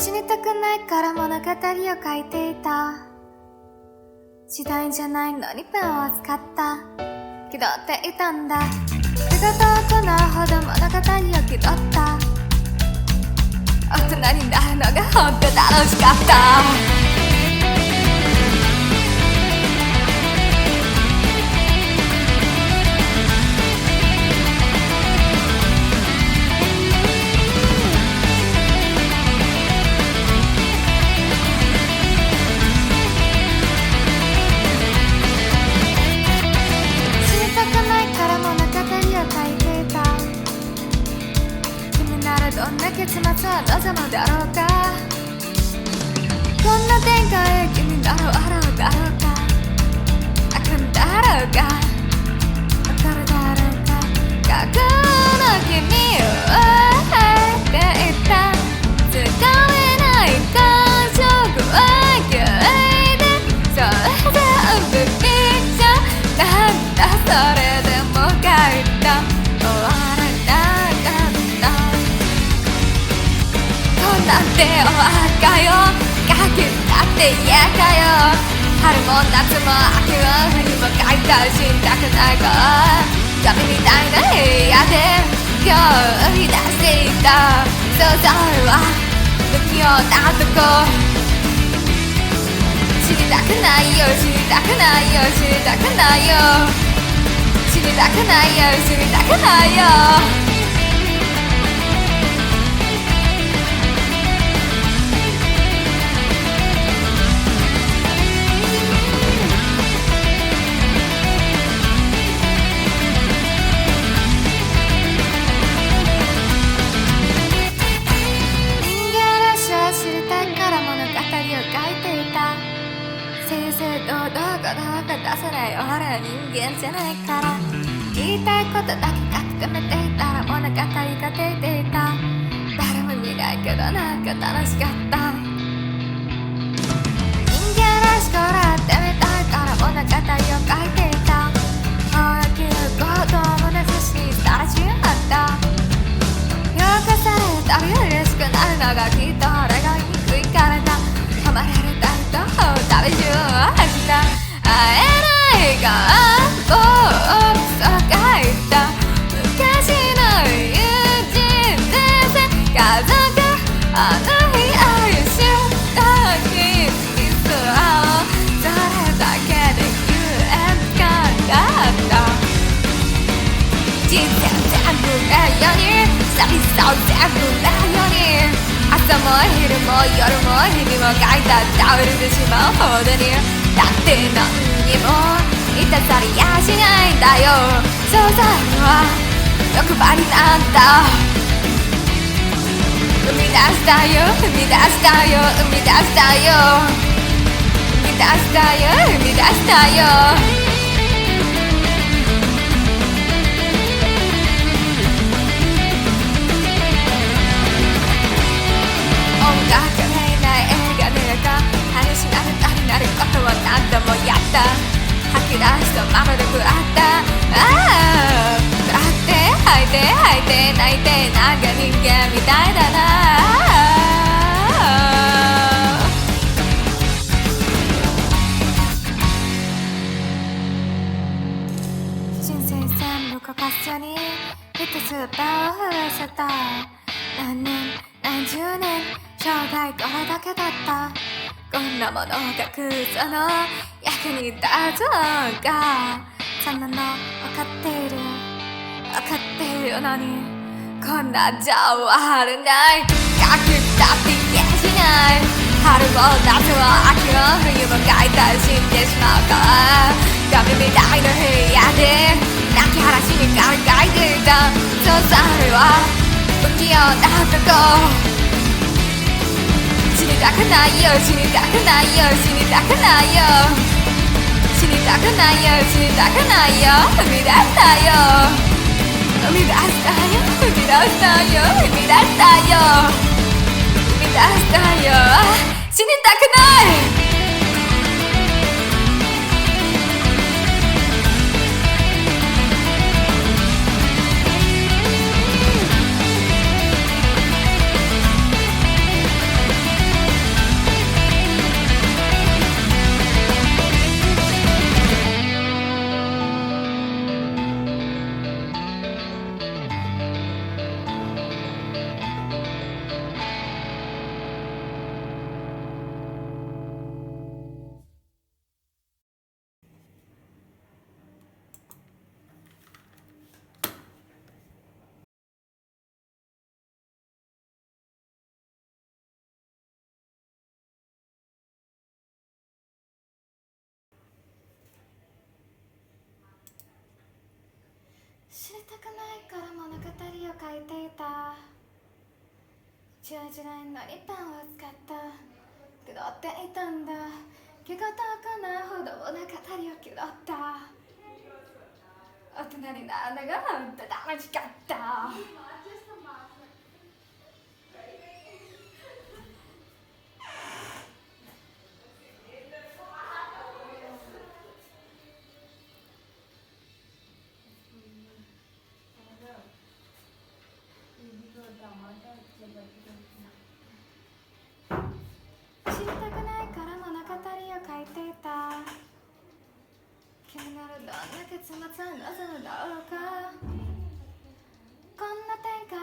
死にたくないから物語を書いていた。時代じゃないのにペンを使った気取っていたんだ。手が遠くなるほど物語を気取った。大人になるのが本当楽しかった。どんな結末を望むだろうか。こんな展開君だろうあろうだろうか。あかんだろうか。わかるだろうか。過去の君を愛していた。つかめない感触を嗅いで。それじゃ不気じゃなんだそれでも書いた。なんてお赤よかけたって嫌かよ。春も夏も秋も冬も書いた死にたくないか。紙みたいな部屋で今日生み出していた想像は不器用なとこ。死にたくないよ死にたくないよ死にたくないよ死にたくないよ死にたくないよ。出せない俺は人間じゃないから。言いたいことだけ書き留めていたら物語が出ていた。誰も見ないけどなんか楽しかった。人間らしく笑ってみたいから物語を書いていた。大きなことを胸差しにさらしまった。評価されたり嬉しくなるのがきっと俺が言いにくいからだ。ハマられた人を食べ中を吐いた。会えないが僕をそう書いた。昔の友人で家族あの日愛したキスをそれだけで言えなかった。人生全部ないように寂しさを全部ないように朝も昼も夜も日々も書いた倒れてしまうほどに。だって何にも満たされやしないんだよ。想像は欲張りなんだ。生み出したよ生み出したよ生み出したよ生み出したよ生み出したよ。音楽がない映画でか話なるたになることは何度もやった。吐き出すとまるで食らった。食らって吐いて吐いて泣いてなんか人間みたいだな。人生全部こかすように一つペンを震わせた。何年何十年生涯これだけだった。こんなものがクズの役に立つのか。そんなの分かっている分かっているのにこんなんじゃ終われない。書きたって言えしない。春も夏も秋も冬も書いたら死んでしまうから。紙みたいな部屋で泣き晴らしにから書いていた。そうそれは不器用なとこ。死にたくないよ死にたくないよ死にたくないよ死にたくないよ死にたくないよ。生み出したよ生み出したよ生み出したよ生み出したよ生み出したよ。死にたくない。知りたくないから物語を書いていた。10時代のリペンを使った気取っていたんだ。気が遠くないほど物語を気取った。大人になるのが本当楽しかった。知りたくないから物語を書いていた。気になるどんな結末を望むだろうか。こんな展開、